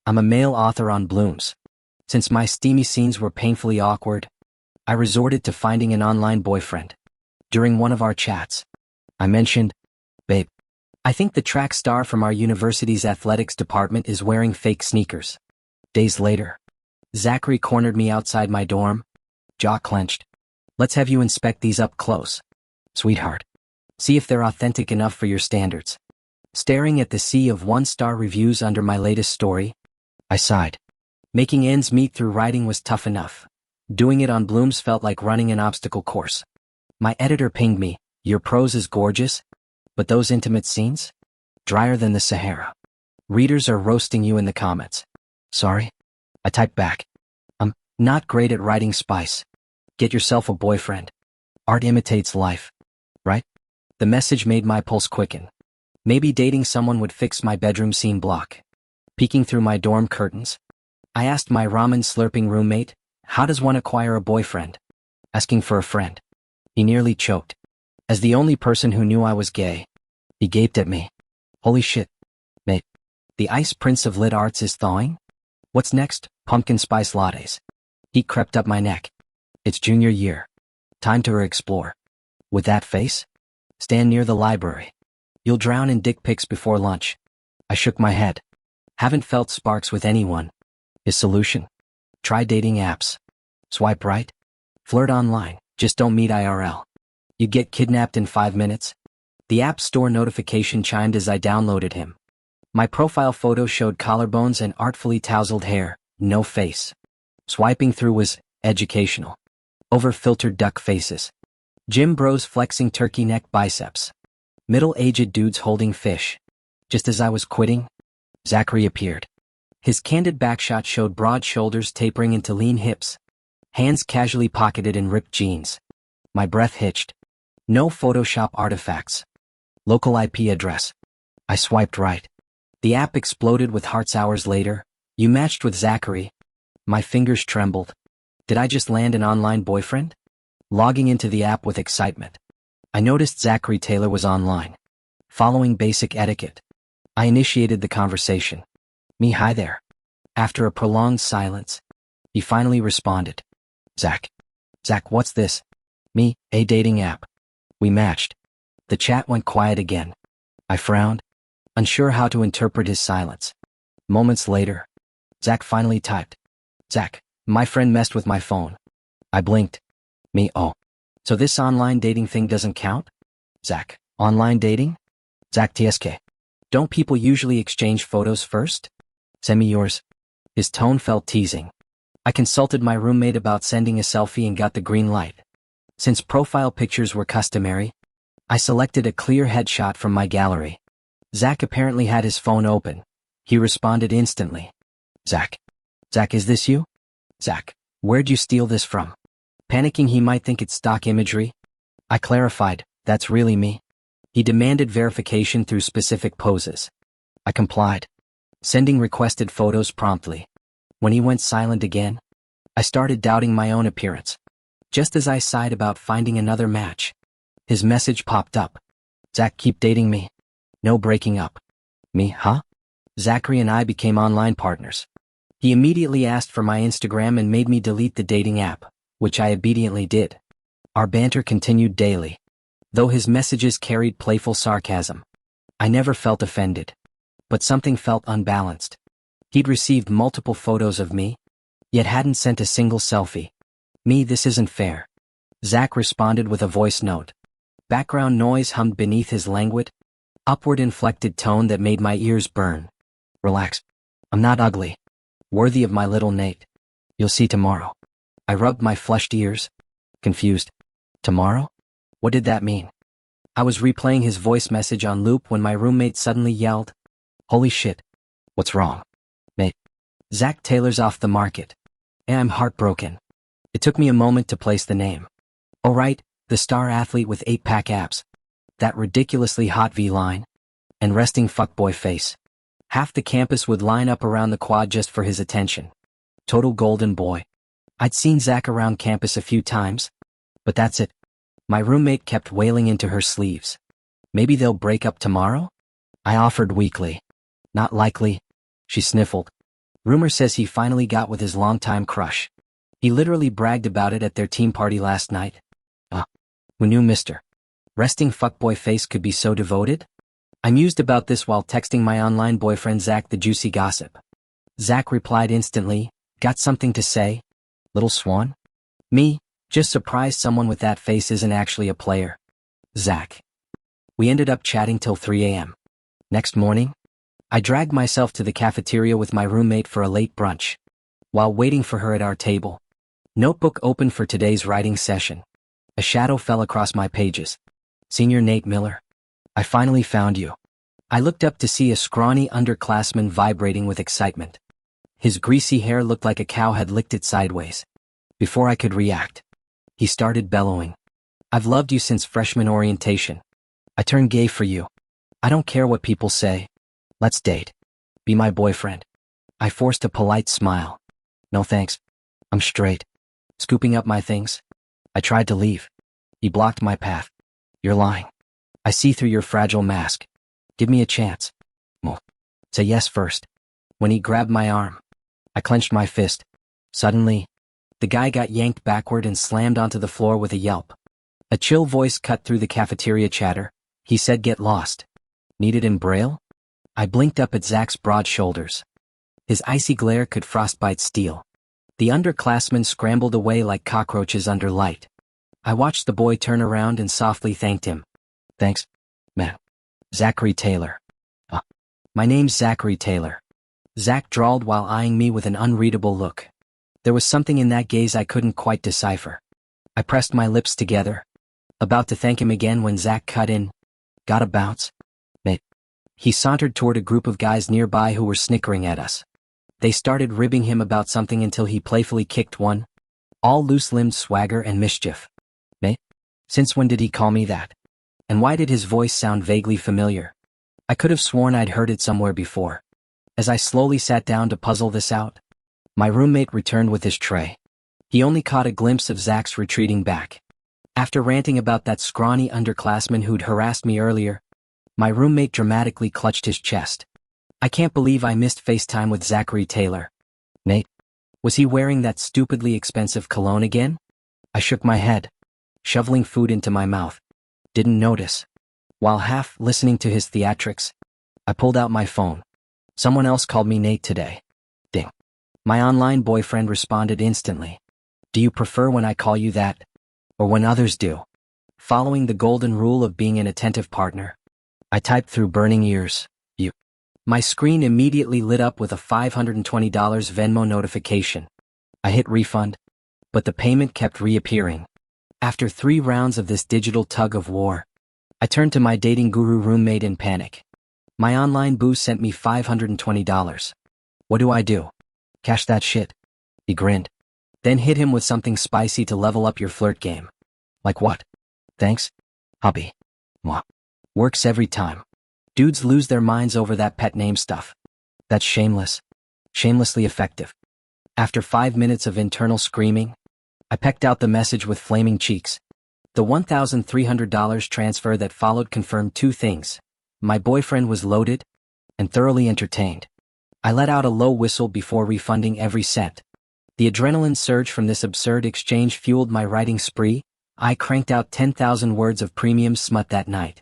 I'm a male author on Blooms. Since my steamy scenes were painfully awkward, I resorted to finding an online boyfriend. During one of our chats, I mentioned, "Babe, I think the track star from our university's athletics department is wearing fake sneakers." Days later, Zachary cornered me outside my dorm, jaw clenched. "Let's have you inspect these up close, sweetheart. See if they're authentic enough for your standards." Staring at the sea of one-star reviews under my latest story, I sighed. Making ends meet through writing was tough enough. Doing it on Blooms felt like running an obstacle course. My editor pinged me, "Your prose is gorgeous, but those intimate scenes? Drier than the Sahara. Readers are roasting you in the comments." "Sorry?" I typed back. "I'm not great at writing spice. Get yourself a boyfriend. Art imitates life, right?" The message made my pulse quicken. Maybe dating someone would fix my bedroom scene block. Peeking through my dorm curtains, I asked my ramen-slurping roommate, "How does one acquire a boyfriend?" Asking for a friend. He nearly choked. As the only person who knew I was gay, he gaped at me. "Holy shit, mate. The ice prince of lit arts is thawing? What's next? Pumpkin spice lattes." Heat crept up my neck. "It's junior year. Time to explore." "With that face? Stand near the library. You'll drown in dick pics before lunch." I shook my head. Haven't felt sparks with anyone. His solution? Try dating apps. Swipe right. Flirt online, just don't meet IRL. You get kidnapped in 5 minutes. The App Store notification chimed as I downloaded him. My profile photo showed collarbones and artfully tousled hair, no face. Swiping through was educational. Over-filtered duck faces. Gym bros flexing turkey neck biceps. Middle-aged dudes holding fish. Just as I was quitting, Zachary appeared. His candid backshot showed broad shoulders tapering into lean hips. Hands casually pocketed in ripped jeans. My breath hitched. No Photoshop artifacts. Local IP address. I swiped right. The app exploded with hearts hours later. "You matched with Zachary." My fingers trembled. Did I just land an online boyfriend? Logging into the app with excitement, I noticed Zachary Taylor was online. Following basic etiquette, I initiated the conversation. "Me, hi there." After a prolonged silence, he finally responded. Zach, what's this?" "Me, a dating app." We matched. The chat went quiet again. I frowned, unsure how to interpret his silence. Moments later, Zach finally typed. "Zach, my friend messed with my phone." I blinked. "Me, oh. So this online dating thing doesn't count?" Zach, "Online dating?" Zach, TSK. "Don't people usually exchange photos first? Send me yours." His tone felt teasing. I consulted my roommate about sending a selfie and got the green light. Since profile pictures were customary, I selected a clear headshot from my gallery. Zach apparently had his phone open. He responded instantly. Zach, is this you?" "Zach, where'd you steal this from?" Panicking he might think it's stock imagery, I clarified, "That's really me." He demanded verification through specific poses. I complied, sending requested photos promptly. When he went silent again, I started doubting my own appearance. Just as I sighed about finding another match, his message popped up. "Zach, keep dating me. No breaking up." "Me, huh?" Zachary and I became online partners. He immediately asked for my Instagram and made me delete the dating app, which I obediently did. Our banter continued daily, though his messages carried playful sarcasm. I never felt offended, but something felt unbalanced. He'd received multiple photos of me, yet hadn't sent a single selfie. "Me, this isn't fair." Zach responded with a voice note. Background noise hummed beneath his languid, upward inflected tone that made my ears burn. "Relax. I'm not ugly. Worthy of my little Nate. You'll see tomorrow." I rubbed my flushed ears, confused. Tomorrow? What did that mean? I was replaying his voice message on loop when my roommate suddenly yelled, "Holy shit. What's wrong?" "Mate, Zach Taylor's off the market." I'm heartbroken. It took me a moment to place the name. Oh right, the star athlete with 8-pack abs. That ridiculously hot V-line. And resting fuckboy face. Half the campus would line up around the quad just for his attention. Total golden boy. I'd seen Zach around campus a few times, but that's it. My roommate kept wailing into her sleeves. "Maybe they'll break up tomorrow?" I offered weakly. "Not likely," she sniffled. Rumor says he finally got with his longtime crush. He literally bragged about it at their team party last night. Who knew Mr. Resting fuckboy face could be so devoted? I mused about this while texting my online boyfriend Zach the juicy gossip. Zach replied instantly, "Got something to say? Little swan?" Me, just surprised someone with that face isn't actually a player. Zach. We ended up chatting till 3 a.m. Next morning, I dragged myself to the cafeteria with my roommate for a late brunch. While waiting for her at our table, notebook open for today's writing session, a shadow fell across my pages. Senior Nate Miller. I finally found you. I looked up to see a scrawny underclassman vibrating with excitement. His greasy hair looked like a cow had licked it sideways. Before I could react, he started bellowing. "I've loved you since freshman orientation. I turned gay for you. I don't care what people say. Let's date. Be my boyfriend." I forced a polite smile. "No thanks. I'm straight." Scooping up my things, I tried to leave. He blocked my path. "You're lying. I see through your fragile mask. Give me a chance. Well, say yes first." When he grabbed my arm, I clenched my fist. Suddenly, the guy got yanked backward and slammed onto the floor with a yelp. A chill voice cut through the cafeteria chatter. He said, "Get lost." Need it in Braille? I blinked up at Zach's broad shoulders. His icy glare could frostbite steel. The underclassmen scrambled away like cockroaches under light. I watched the boy turn around and softly thanked him. "Thanks, man. Zachary Taylor." My name's Zachary Taylor." Zach drawled while eyeing me with an unreadable look. There was something in that gaze I couldn't quite decipher. I pressed my lips together, about to thank him again when Zach cut in. "Gotta bounce, mate." He sauntered toward a group of guys nearby who were snickering at us. They started ribbing him about something until he playfully kicked one. All loose-limbed swagger and mischief. "Mate? Since when did he call me that? And why did his voice sound vaguely familiar?" I could have sworn I'd heard it somewhere before. As I slowly sat down to puzzle this out, my roommate returned with his tray. He only caught a glimpse of Zach's retreating back. After ranting about that scrawny underclassman who'd harassed me earlier, my roommate dramatically clutched his chest. "I can't believe I missed FaceTime with Zachary Taylor." "Nate? Was he wearing that stupidly expensive cologne again?" I shook my head, shoveling food into my mouth. "Didn't notice." While half listening to his theatrics, I pulled out my phone. "Someone else called me Nate today." Ding. My online boyfriend responded instantly. "Do you prefer when I call you that? Or when others do?" Following the golden rule of being an attentive partner, I typed through burning ears, "You." My screen immediately lit up with a $520 Venmo notification. I hit refund, but the payment kept reappearing. After 3 rounds of this digital tug of war, I turned to my dating guru roommate in panic. My online boo sent me $520. What do I do? Cash that shit? He grinned. Then hit him with something spicy to level up your flirt game. Like what? Thanks? Hubby. Mwah. Works every time. Dudes lose their minds over that pet name stuff. That's shameless. Shamelessly effective. After 5 minutes of internal screaming, I pecked out the message with flaming cheeks. The $1,300 transfer that followed confirmed 2 things. My boyfriend was loaded and thoroughly entertained. I let out a low whistle before refunding every cent. The adrenaline surge from this absurd exchange fueled my writing spree. I cranked out 10,000 words of premium smut that night.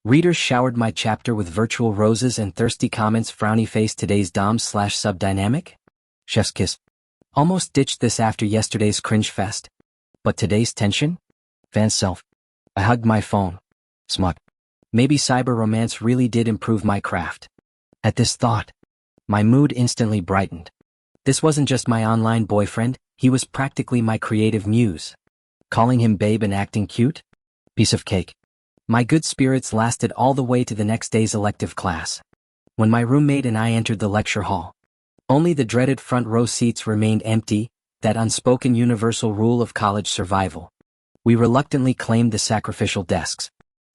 Readers showered my chapter with virtual roses and thirsty comments. Frowny face, today's dom/sub dynamic? Chef's kiss. Almost ditched this after yesterday's cringe fest. But today's tension? Fan self. I hugged my phone. Smut. Maybe cyber romance really did improve my craft. At this thought, my mood instantly brightened. This wasn't just my online boyfriend, he was practically my creative muse. Calling him babe and acting cute? Piece of cake. My good spirits lasted all the way to the next day's elective class. When my roommate and I entered the lecture hall, only the dreaded front row seats remained empty, that unspoken universal rule of college survival. We reluctantly claimed the sacrificial desks.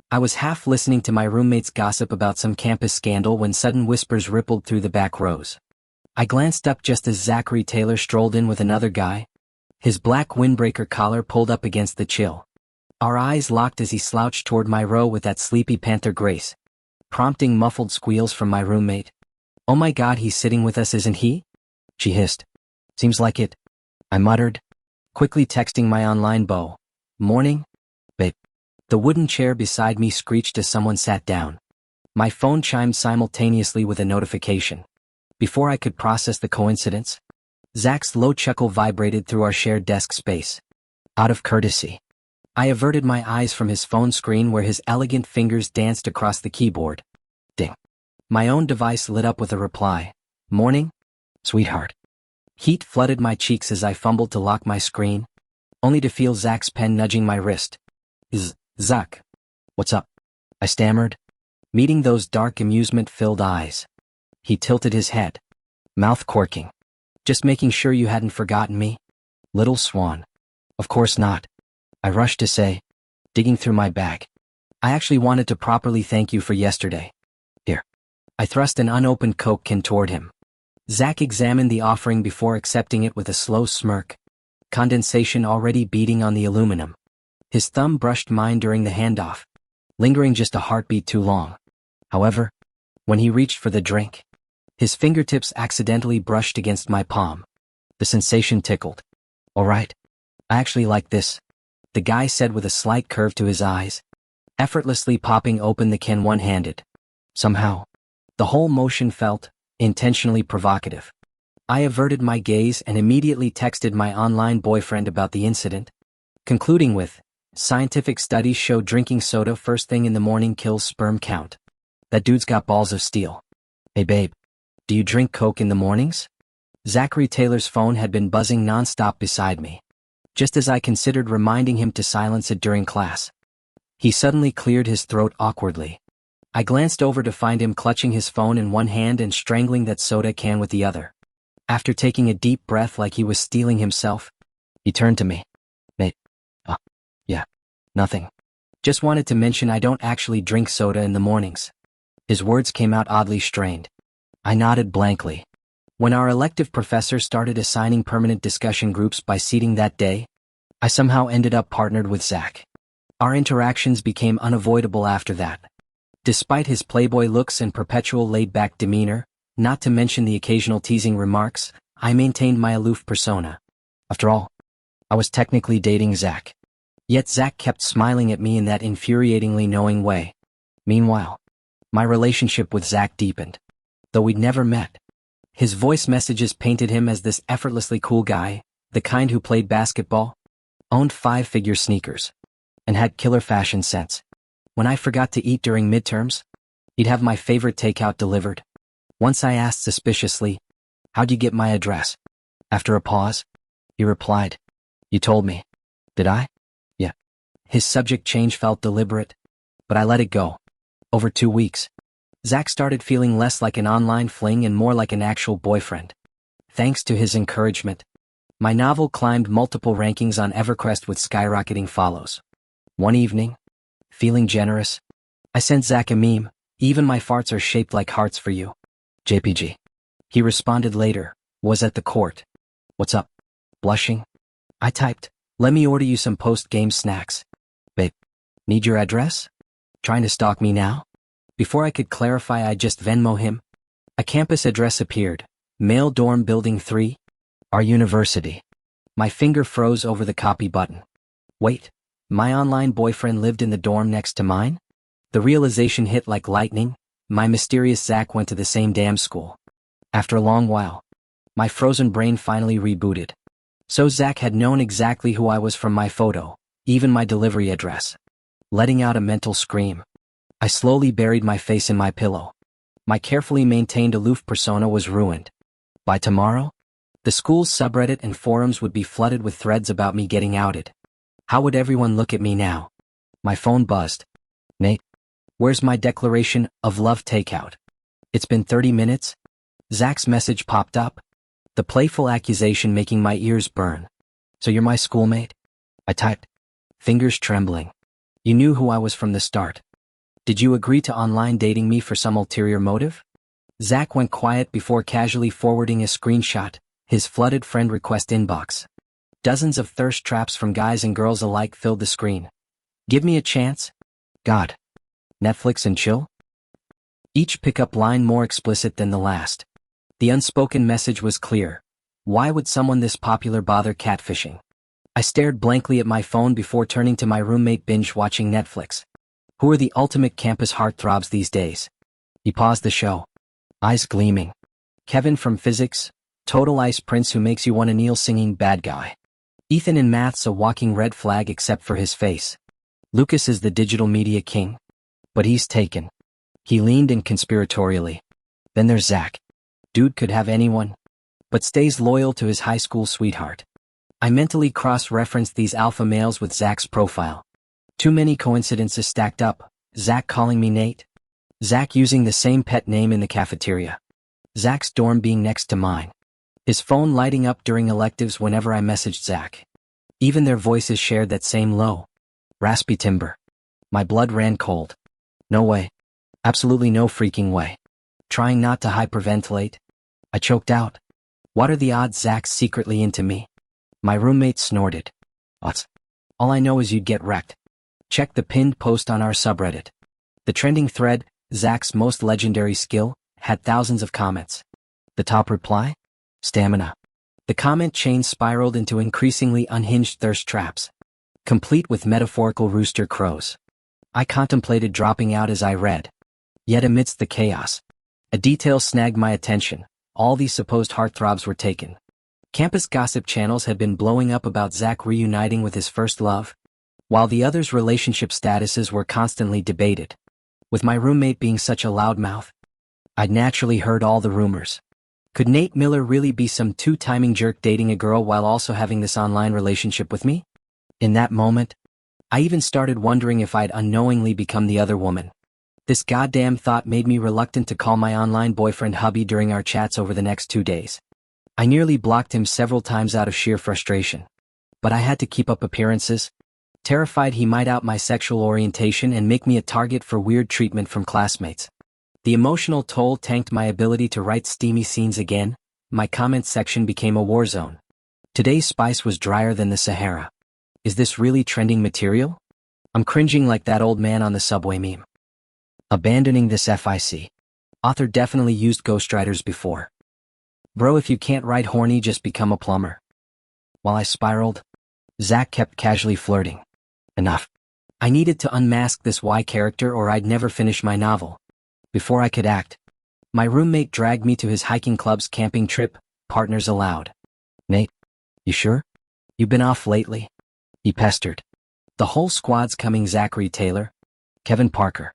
I was half listening to my roommate's gossip about some campus scandal when sudden whispers rippled through the back rows. I glanced up just as Zachary Taylor strolled in with another guy, his black windbreaker collar pulled up against the chill. Our eyes locked as he slouched toward my row with that sleepy panther grace, prompting muffled squeals from my roommate. "Oh my God, he's sitting with us, isn't he?" she hissed. Seems like it, I muttered, quickly texting my online beau. Morning, babe. The wooden chair beside me screeched as someone sat down. My phone chimed simultaneously with a notification. Before I could process the coincidence, Zach's low chuckle vibrated through our shared desk space. Out of courtesy, I averted my eyes from his phone screen where his elegant fingers danced across the keyboard. Ding. My own device lit up with a reply. Morning, sweetheart. Heat flooded my cheeks as I fumbled to lock my screen, only to feel Zach's pen nudging my wrist. Zach. What's up? I stammered, meeting those dark amusement-filled eyes. He tilted his head, mouth quirking. Just making sure you hadn't forgotten me? Little swan. Of course not. I rushed to say, digging through my bag. I actually wanted to properly thank you for yesterday. Here. I thrust an unopened Coke can toward him. Zach examined the offering before accepting it with a slow smirk, condensation already beating on the aluminum. His thumb brushed mine during the handoff, lingering just a heartbeat too long. However, when he reached for the drink, his fingertips accidentally brushed against my palm. The sensation tickled. All right. I actually like this, the guy said with a slight curve to his eyes, effortlessly popping open the can one-handed. Somehow, the whole motion felt intentionally provocative. I averted my gaze and immediately texted my online boyfriend about the incident, concluding with, scientific studies show drinking soda first thing in the morning kills sperm count. That dude's got balls of steel. Hey babe, do you drink Coke in the mornings? Zachary Taylor's phone had been buzzing nonstop beside me, just as I considered reminding him to silence it during class. He suddenly cleared his throat awkwardly. I glanced over to find him clutching his phone in one hand and strangling that soda can with the other. After taking a deep breath like he was stealing himself, he turned to me. Mate. Yeah. Nothing. Just wanted to mention I don't actually drink soda in the mornings. His words came out oddly strained. I nodded blankly. When our elective professor started assigning permanent discussion groups by seating that day, I somehow ended up partnered with Zach. Our interactions became unavoidable after that. Despite his playboy looks and perpetual laid-back demeanor, not to mention the occasional teasing remarks, I maintained my aloof persona. After all, I was technically dating Zach. Yet Zach kept smiling at me in that infuriatingly knowing way. Meanwhile, my relationship with Zach deepened. Though we'd never met, his voice messages painted him as this effortlessly cool guy, the kind who played basketball, owned 5-figure sneakers, and had killer fashion sense. When I forgot to eat during midterms, he'd have my favorite takeout delivered. Once I asked suspiciously, how'd you get my address? After a pause, he replied, you told me. Did I? Yeah. His subject change felt deliberate, but I let it go. Over 2 weeks, Zach started feeling less like an online fling and more like an actual boyfriend. Thanks to his encouragement, my novel climbed multiple rankings on Everquest with skyrocketing follows. One evening, feeling generous, I sent Zach a meme. Even my farts are shaped like hearts for you. JPG. He responded later, was at the court. What's up? Blushing? I typed, let me order you some post-game snacks. Babe, need your address? Trying to stalk me now? Before I could clarify, I just Venmo him. A campus address appeared. Male dorm building 3. Our university. My finger froze over the copy button. Wait, my online boyfriend lived in the dorm next to mine? The realization hit like lightning. My mysterious Zach went to the same damn school. After a long while, my frozen brain finally rebooted. So Zach had known exactly who I was from my photo, even my delivery address. Letting out a mental scream, I slowly buried my face in my pillow. My carefully maintained aloof persona was ruined. By tomorrow, the school's subreddit and forums would be flooded with threads about me getting outed. How would everyone look at me now? My phone buzzed. Nate, where's my declaration of love takeout? It's been 30 minutes? Zach's message popped up, the playful accusation making my ears burn. So you're my schoolmate? I typed, fingers trembling. You knew who I was from the start. Did you agree to online dating me for some ulterior motive? Zach went quiet before casually forwarding a screenshot, his flooded friend request inbox. Dozens of thirst traps from guys and girls alike filled the screen. Give me a chance? God. Netflix and chill? Each pickup line more explicit than the last. The unspoken message was clear. Why would someone this popular bother catfishing? I stared blankly at my phone before turning to my roommate binge-watching Netflix. Who are the ultimate campus heartthrobs these days? He paused the show, eyes gleaming. Kevin from physics, total ice prince who makes you want to kneel singing bad guy. Ethan in maths a walking red flag except for his face. Lucas is the digital media king. But he's taken. He leaned in conspiratorially. Then there's Zach. Dude could have anyone, but stays loyal to his high school sweetheart. I mentally cross-referenced these alpha males with Zach's profile. Too many coincidences stacked up. Zach calling me Nate. Zach using the same pet name in the cafeteria. Zach's dorm being next to mine. His phone lighting up during electives whenever I messaged Zach. Even their voices shared that same low, raspy timbre. My blood ran cold. No way. Absolutely no freaking way. Trying not to hyperventilate, I choked out. What are the odds Zach's secretly into me? My roommate snorted. What? All I know is you'd get wrecked. Check the pinned post on our subreddit. The trending thread, Zach's most legendary skill, had thousands of comments. The top reply? Stamina. The comment chain spiraled into increasingly unhinged thirst traps, complete with metaphorical rooster crows. I contemplated dropping out as I read. Yet amidst the chaos, a detail snagged my attention. All these supposed heartthrobs were taken. Campus gossip channels had been blowing up about Zach reuniting with his first love, while the others' relationship statuses were constantly debated. With my roommate being such a loudmouth, I'd naturally heard all the rumors. Could Nate Miller really be some two-timing jerk dating a girl while also having this online relationship with me? In that moment, I even started wondering if I'd unknowingly become the other woman. This goddamn thought made me reluctant to call my online boyfriend hubby during our chats over the next 2 days. I nearly blocked him several times out of sheer frustration. But I had to keep up appearances, terrified he might out my sexual orientation and make me a target for weird treatment from classmates. The emotional toll tanked my ability to write steamy scenes again. My comments section became a war zone. Today's spice was drier than the Sahara. Is this really trending material? I'm cringing like that old man on the subway meme. Abandoning this FIC. Author definitely used ghostwriters before. Bro, if you can't write horny, just become a plumber. While I spiraled, Zach kept casually flirting. Enough. I needed to unmask this Y character or I'd never finish my novel. Before I could act, my roommate dragged me to his hiking club's camping trip, partners allowed. Nate, you sure? You've been off lately? He pestered. The whole squad's coming. Zachary Taylor, Kevin Parker,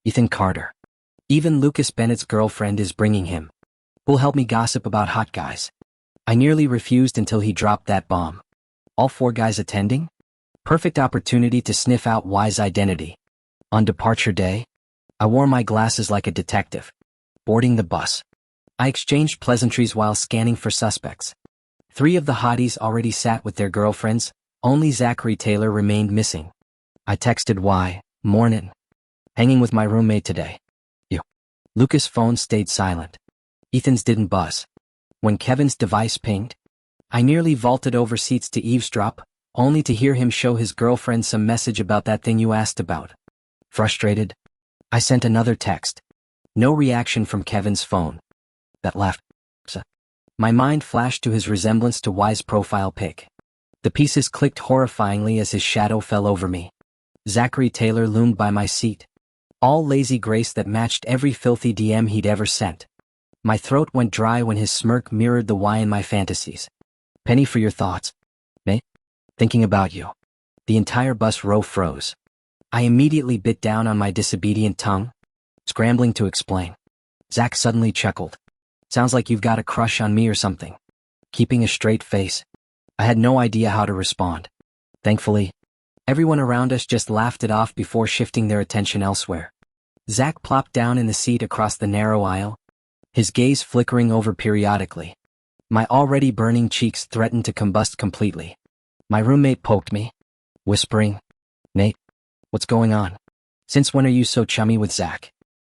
Ethan Carter. Even Lucas Bennett's girlfriend is bringing him. Who'll help me gossip about hot guys? I nearly refused until he dropped that bomb. All 4 guys attending? Perfect opportunity to sniff out Y's identity. On departure day, I wore my glasses like a detective. Boarding the bus, I exchanged pleasantries while scanning for suspects. 3 of the hotties already sat with their girlfriends, only Zachary Taylor remained missing. I texted Y, mornin'. Hanging with my roommate today. You. Lucas' phone stayed silent. Ethan's didn't buzz. When Kevin's device pinged, I nearly vaulted over seats to eavesdrop, only to hear him show his girlfriend some message about that thing you asked about. Frustrated, I sent another text. No reaction from Kevin's phone. That left. My mind flashed to his resemblance to Y's profile pic. The pieces clicked horrifyingly as his shadow fell over me. Zachary Taylor loomed by my seat. All lazy grace that matched every filthy DM he'd ever sent. My throat went dry when his smirk mirrored the Y in my fantasies. Penny for your thoughts. Mate? Thinking about you. The entire bus row froze. I immediately bit down on my disobedient tongue, scrambling to explain. Zach suddenly chuckled. Sounds like you've got a crush on me or something. Keeping a straight face, I had no idea how to respond. Thankfully, everyone around us just laughed it off before shifting their attention elsewhere. Zach plopped down in the seat across the narrow aisle, his gaze flickering over periodically. My already burning cheeks threatened to combust completely. My roommate poked me, whispering, Nate, what's going on? Since when are you so chummy with Zach?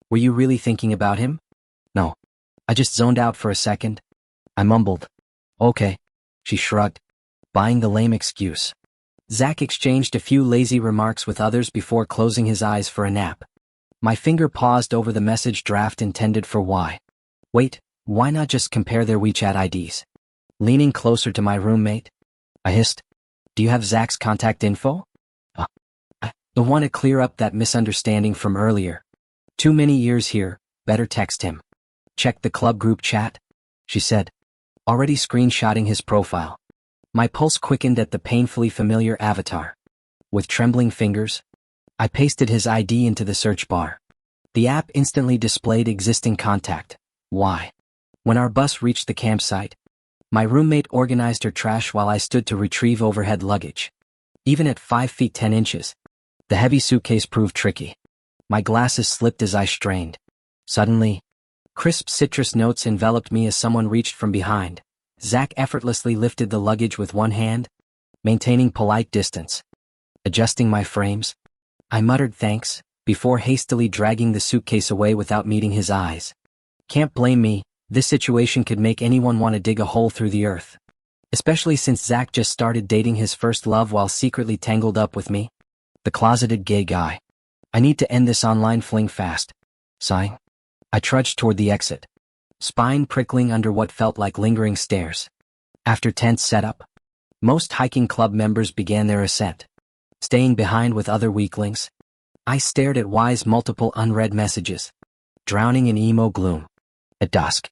Were you really thinking about him? No. I just zoned out for a second. I mumbled. Okay. She shrugged, buying the lame excuse. Zach exchanged a few lazy remarks with others before closing his eyes for a nap. My finger paused over the message draft intended for Y. Wait, why not just compare their WeChat IDs? Leaning closer to my roommate, I hissed, "Do you have Zach's contact info?" I want to clear up that misunderstanding from earlier. Too many years here, better text him. Check the club group chat, she said, already screenshotting his profile. My pulse quickened at the painfully familiar avatar. With trembling fingers, I pasted his ID into the search bar. The app instantly displayed existing contact. Why? When our bus reached the campsite, my roommate organized her trash while I stood to retrieve overhead luggage. Even at 5 feet 10 inches, the heavy suitcase proved tricky. My glasses slipped as I strained. Suddenly, crisp citrus notes enveloped me as someone reached from behind. Zach effortlessly lifted the luggage with one hand, maintaining polite distance. Adjusting my frames, I muttered thanks, before hastily dragging the suitcase away without meeting his eyes. Can't blame me, this situation could make anyone want to dig a hole through the earth. Especially since Zach just started dating his first love while secretly tangled up with me. The closeted gay guy. I need to end this online fling fast. Sighing, I trudged toward the exit, spine prickling under what felt like lingering stares. After tent setup, most hiking club members began their ascent. Staying behind with other weaklings, I stared at Y's multiple unread messages, drowning in emo gloom. At dusk,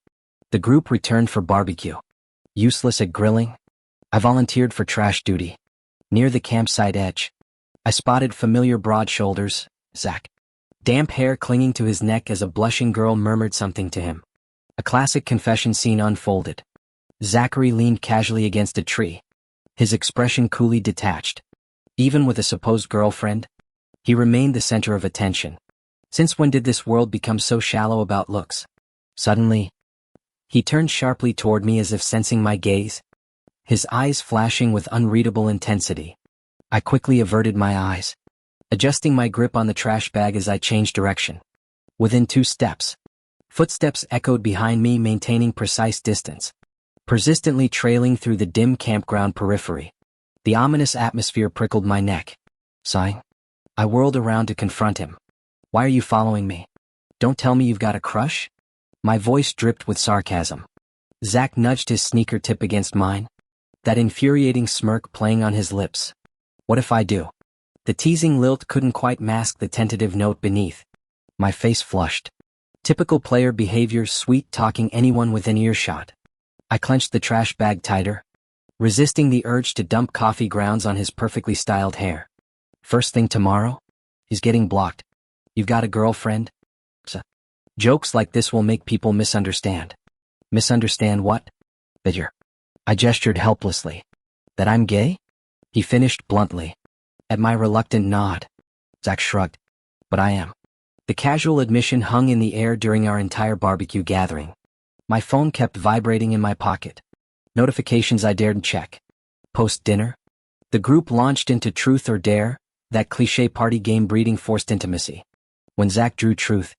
the group returned for barbecue. Useless at grilling, I volunteered for trash duty. Near the campsite edge, I spotted familiar broad shoulders, Zach. Damp hair clinging to his neck as a blushing girl murmured something to him. A classic confession scene unfolded. Zachary leaned casually against a tree, his expression coolly detached. Even with a supposed girlfriend, he remained the center of attention. Since when did this world become so shallow about looks? Suddenly, he turned sharply toward me as if sensing my gaze, his eyes flashing with unreadable intensity. I quickly averted my eyes, adjusting my grip on the trash bag as I changed direction. Within 2 steps, footsteps echoed behind me, maintaining precise distance, persistently trailing through the dim campground periphery. The ominous atmosphere prickled my neck. Sighing, I whirled around to confront him. "Why are you following me? Don't tell me you've got a crush?" My voice dripped with sarcasm. Zach nudged his sneaker tip against mine, that infuriating smirk playing on his lips. "What if I do?" The teasing lilt couldn't quite mask the tentative note beneath. My face flushed. Typical player behavior, sweet-talking anyone within earshot. I clenched the trash bag tighter, resisting the urge to dump coffee grounds on his perfectly styled hair. "First thing tomorrow? He's getting blocked. You've got a girlfriend?" Jokes like this will make people misunderstand. Misunderstand what? That you're... I gestured helplessly. "That I'm gay?" He finished bluntly. At my reluctant nod, Zach shrugged. "But I am." The casual admission hung in the air during our entire barbecue gathering. My phone kept vibrating in my pocket. Notifications I dared check. Post-dinner, the group launched into Truth or Dare, that cliché party game breeding forced intimacy. When Zach drew truth,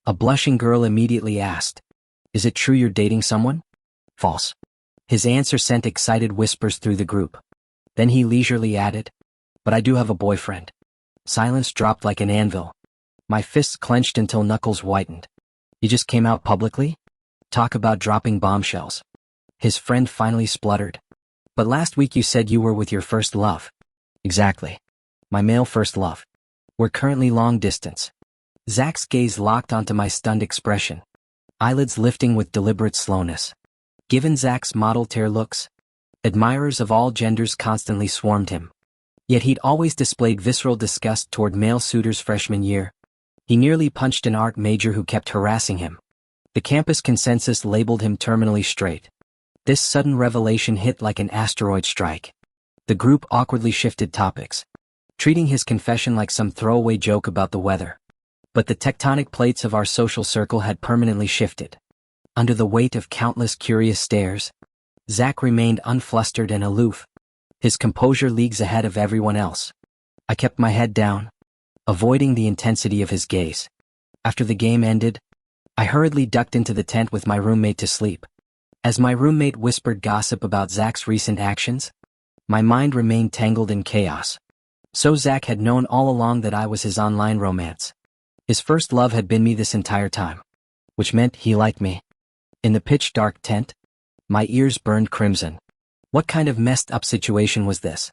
a blushing girl immediately asked, "Is it true you're dating someone?" False. His answer sent excited whispers through the group. Then he leisurely added, "But I do have a boyfriend." Silence dropped like an anvil. My fists clenched until knuckles whitened. "You just came out publicly? Talk about dropping bombshells." His friend finally spluttered. "But last week you said you were with your first love." "Exactly. My male first love. We're currently long distance." Zach's gaze locked onto my stunned expression, eyelids lifting with deliberate slowness. Given Zach's model tear looks, admirers of all genders constantly swarmed him. Yet he'd always displayed visceral disgust toward male suitors freshman year. He nearly punched an art major who kept harassing him. The campus consensus labeled him terminally straight. This sudden revelation hit like an asteroid strike. The group awkwardly shifted topics, treating his confession like some throwaway joke about the weather. But the tectonic plates of our social circle had permanently shifted. Under the weight of countless curious stares, Zach remained unflustered and aloof, his composure leagues ahead of everyone else. I kept my head down, avoiding the intensity of his gaze. After the game ended, I hurriedly ducked into the tent with my roommate to sleep. As my roommate whispered gossip about Zach's recent actions, my mind remained tangled in chaos. So Zach had known all along that I was his online romance. His first love had been me this entire time, which meant he liked me. In the pitch-dark tent, My ears burned crimson. What kind of messed up situation was this?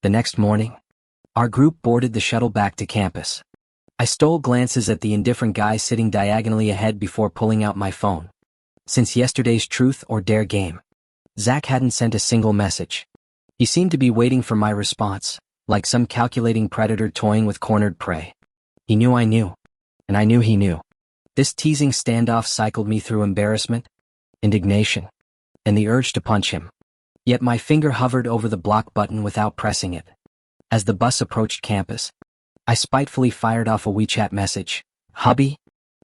The next morning, our group boarded the shuttle back to campus. I stole glances at the indifferent guy sitting diagonally ahead before pulling out my phone. Since yesterday's truth or dare game, Zach hadn't sent a single message. He seemed to be waiting for my response, like some calculating predator toying with cornered prey. He knew I knew, and I knew he knew. This teasing standoff cycled me through embarrassment, indignation, and the urge to punch him. Yet my finger hovered over the block button without pressing it. As the bus approached campus, I spitefully fired off a WeChat message. Hubby?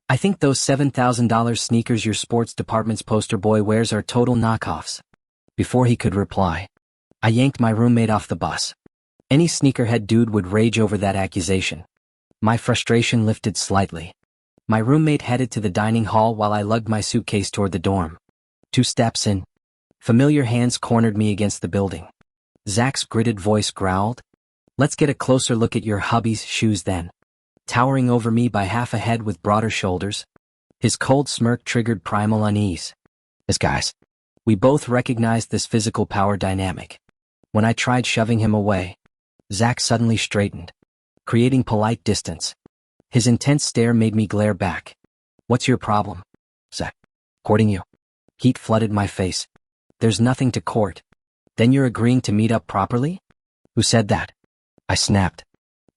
I think those $7,000 sneakers your sports department's poster boy wears are total knockoffs. Before he could reply, I yanked my roommate off the bus. Any sneakerhead dude would rage over that accusation. My frustration lifted slightly. My roommate headed to the dining hall while I lugged my suitcase toward the dorm. 2 steps in, familiar hands cornered me against the building. Zach's gritted voice growled, "Let's get a closer look at your hubby's shoes then." Towering over me by half a head with broader shoulders, his cold smirk triggered primal unease. As guys, we both recognized this physical power dynamic. When I tried shoving him away, Zach suddenly straightened, creating polite distance. His intense stare made me glare back. "What's your problem, Zach? Courting you?" Heat flooded my face. "There's nothing to court. Then you're agreeing to meet up properly?" "Who said that?" I snapped.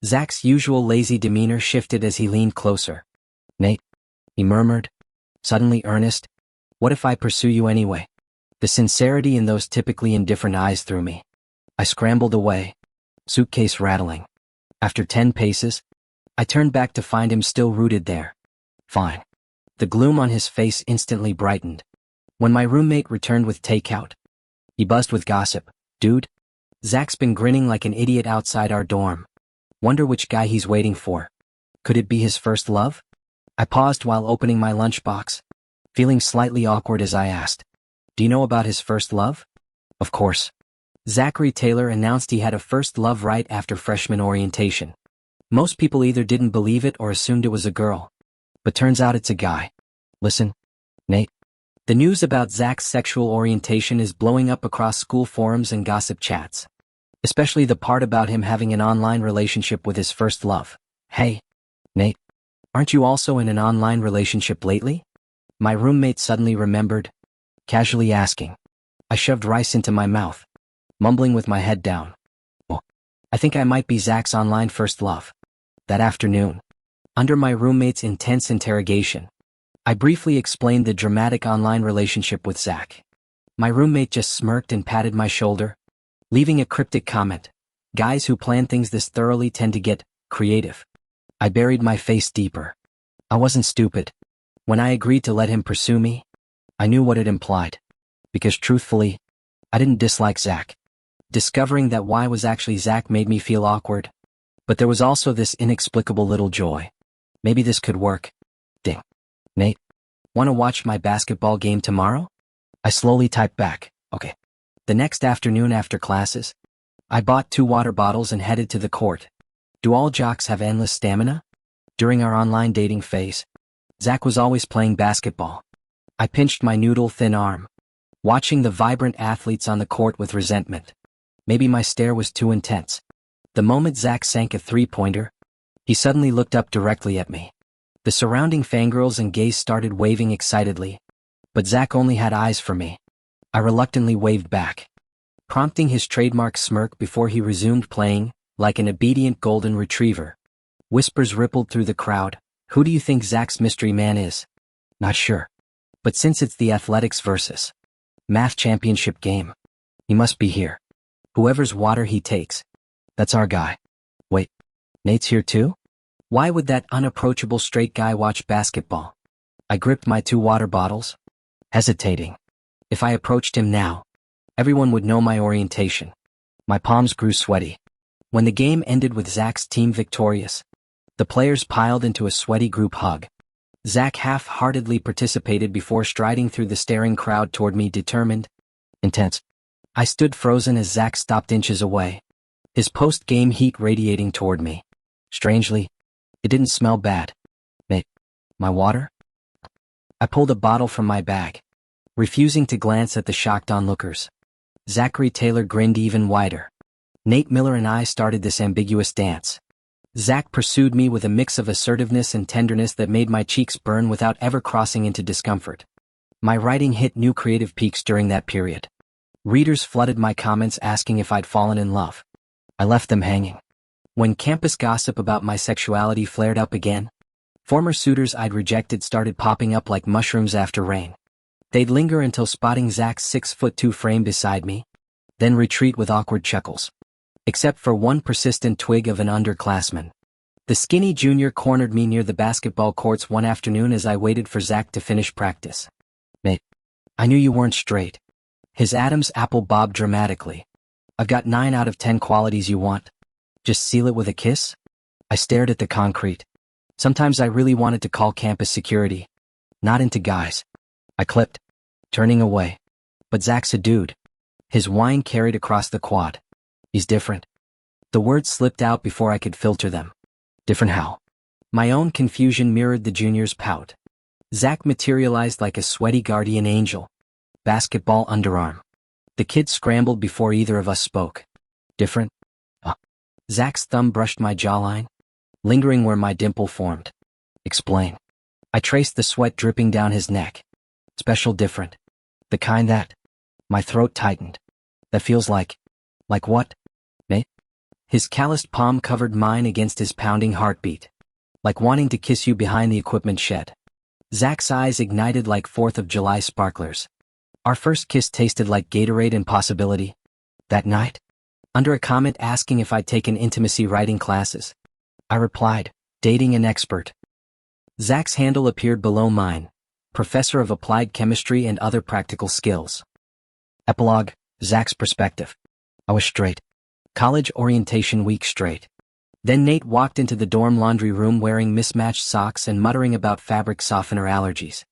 Zach's usual lazy demeanor shifted as he leaned closer. "Nate," he murmured, suddenly earnest, "what if I pursue you anyway?" The sincerity in those typically indifferent eyes threw me. I scrambled away, suitcase rattling. After 10 paces, I turned back to find him still rooted there. "Fine." The gloom on his face instantly brightened. When my roommate returned with takeout, he buzzed with gossip. "Dude, Zach's been grinning like an idiot outside our dorm. Wonder which guy he's waiting for. Could it be his first love?" I paused while opening my lunchbox, feeling slightly awkward as I asked, "Do you know about his first love?" "Of course." Zachary Taylor announced he had a first love right after freshman orientation. Most people either didn't believe it or assumed it was a girl. But turns out it's a guy. Listen, Nate. The news about Zach's sexual orientation is blowing up across school forums and gossip chats. Especially the part about him having an online relationship with his first love. Hey, Nate, aren't you also in an online relationship lately? My roommate suddenly remembered, casually asking. I shoved rice into my mouth, mumbling with my head down. "Well, I think I might be Zach's online first love." That afternoon, under my roommate's intense interrogation, I briefly explained the dramatic online relationship with Zach. My roommate just smirked and patted my shoulder, leaving a cryptic comment. Guys who plan things this thoroughly tend to get creative. I buried my face deeper. I wasn't stupid. When I agreed to let him pursue me, I knew what it implied. Because truthfully, I didn't dislike Zach. Discovering that why was actually Zach made me feel awkward. But there was also this inexplicable little joy. Maybe this could work. Ding. "Nate, wanna watch my basketball game tomorrow?" I slowly typed back, "Okay." The next afternoon after classes, I bought 2 water bottles and headed to the court. Do all jocks have endless stamina? During our online dating phase, Zach was always playing basketball. I pinched my noodle-thin arm, watching the vibrant athletes on the court with resentment. Maybe my stare was too intense. The moment Zach sank a 3-pointer, he suddenly looked up directly at me. The surrounding fangirls and gays started waving excitedly, but Zach only had eyes for me. I reluctantly waved back, prompting his trademark smirk before he resumed playing, like an obedient golden retriever. Whispers rippled through the crowd. "Who do you think Zach's mystery man is?" "Not sure. But since it's the athletics versus math championship game, he must be here. Whoever's water he takes, that's our guy." "Wait, Nate's here too? Why would that unapproachable straight guy watch basketball?" I gripped my 2 water bottles, hesitating. If I approached him now, everyone would know my orientation. My palms grew sweaty. When the game ended with Zach's team victorious, the players piled into a sweaty group hug. Zach half-heartedly participated before striding through the staring crowd toward me, determined, intense. I stood frozen as Zach stopped inches away, his post-game heat radiating toward me. Strangely, it didn't smell bad. "Mate, my water?" I pulled a bottle from my bag, refusing to glance at the shocked onlookers. Zachary Taylor grinned even wider. Nate Miller and I started this ambiguous dance. Zach pursued me with a mix of assertiveness and tenderness that made my cheeks burn without ever crossing into discomfort. My writing hit new creative peaks during that period. Readers flooded my comments asking if I'd fallen in love. I left them hanging. When campus gossip about my sexuality flared up again, former suitors I'd rejected started popping up like mushrooms after rain. They'd linger until spotting Zach's 6'2" frame beside me, then retreat with awkward chuckles. Except for one persistent twig of an underclassman. The skinny junior cornered me near the basketball courts one afternoon as I waited for Zach to finish practice. "Mate, I knew you weren't straight." His Adam's apple bobbed dramatically. "I've got 9 out of 10 qualities you want. Just seal it with a kiss?" I stared at the concrete. Sometimes I really wanted to call campus security. "Not into guys." I clipped, turning away. "But Zach's a dude." His whine carried across the quad. "He's different." The words slipped out before I could filter them. Different how? My own confusion mirrored the junior's pout. Zach materialized like a sweaty guardian angel. Basketball underarm. The kid scrambled before either of us spoke. "Different?" Zach's thumb brushed my jawline, lingering where my dimple formed. "Explain." I traced the sweat dripping down his neck. "Special different. The kind that..." My throat tightened. "That feels like..." "Like what, mate?" His calloused palm covered mine against his pounding heartbeat. "Like wanting to kiss you behind the equipment shed." Zach's eyes ignited like 4th of July sparklers. Our first kiss tasted like Gatorade and possibility. That night, under a comment asking if I'd taken intimacy writing classes, I replied, "Dating an expert." Zach's handle appeared below mine, Professor of Applied Chemistry and Other Practical Skills. Epilogue, Zach's perspective. I was straight. College orientation week straight. Then Nate walked into the dorm laundry room wearing mismatched socks and muttering about fabric softener allergies.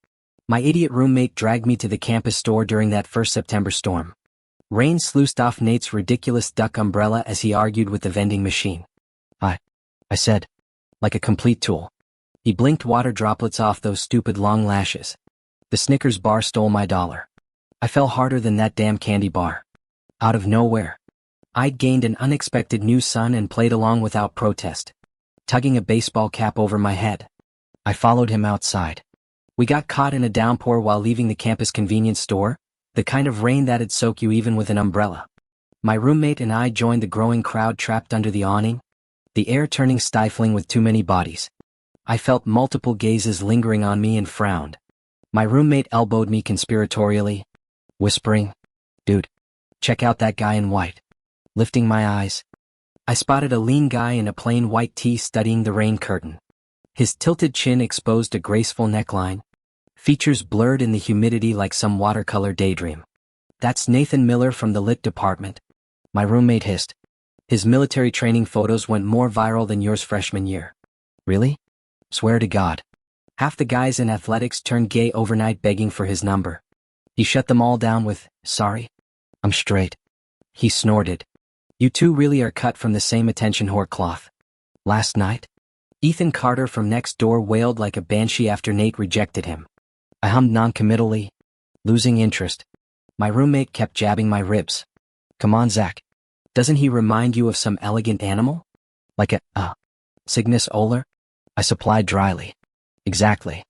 My idiot roommate dragged me to the campus store during that first September storm. Rain sluiced off Nate's ridiculous duck umbrella as he argued with the vending machine. I said, like a complete tool. He blinked water droplets off those stupid long lashes. The Snickers bar stole my $1. I fell harder than that damn candy bar. Out of nowhere, I'd gained an unexpected new son and played along without protest, tugging a baseball cap over my head. I followed him outside. We got caught in a downpour while leaving the campus convenience store, the kind of rain that'd soak you even with an umbrella. My roommate and I joined the growing crowd trapped under the awning, the air turning stifling with too many bodies. I felt multiple gazes lingering on me and frowned. My roommate elbowed me conspiratorially, whispering, "Dude, check out that guy in white." Lifting my eyes, I spotted a lean guy in a plain white tee studying the rain curtain. His tilted chin exposed a graceful neckline, features blurred in the humidity like some watercolor daydream. "That's Nathan Miller from the Lit department," my roommate hissed. "His military training photos went more viral than yours freshman year." "Really?" "Swear to God." Half the guys in athletics turned gay overnight begging for his number. He shut them all down with, "Sorry, I'm straight." He snorted. "You two really are cut from the same attention whore cloth." Last night, Ethan Carter from next door wailed like a banshee after Nate rejected him. I hummed noncommittally, losing interest. My roommate kept jabbing my ribs. "Come on, Zach. Doesn't he remind you of some elegant animal? Like a, Cygnus Oler?" I supplied dryly. "Exactly."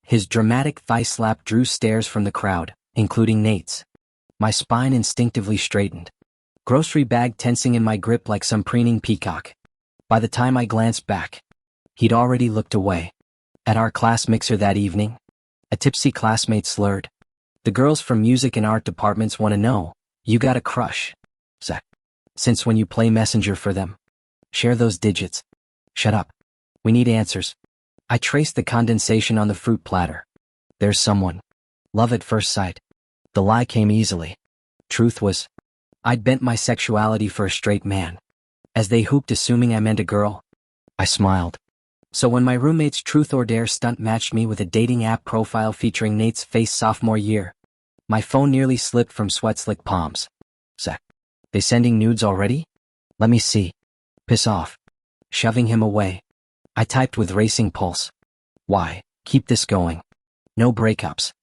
His dramatic thigh slap drew stares from the crowd, including Nate's. My spine instinctively straightened. Grocery bag tensing in my grip like some preening peacock. By the time I glanced back, he'd already looked away. At our class mixer that evening, a tipsy classmate slurred, "The girls from music and art departments want to know, you got a crush, Zach? Since when you play messenger for them? Share those digits." "Shut up. We need answers." I traced the condensation on the fruit platter. "There's someone." Love at first sight. The lie came easily. Truth was, I'd bent my sexuality for a straight man. As they hooped assuming I meant a girl, I smiled. So when my roommate's truth or dare stunt matched me with a dating app profile featuring Nate's face sophomore year, my phone nearly slipped from sweat-slick palms. "Zach, they sending nudes already? Let me see." "Piss off." Shoving him away, I typed with racing pulse. "Why, keep this going. No breakups."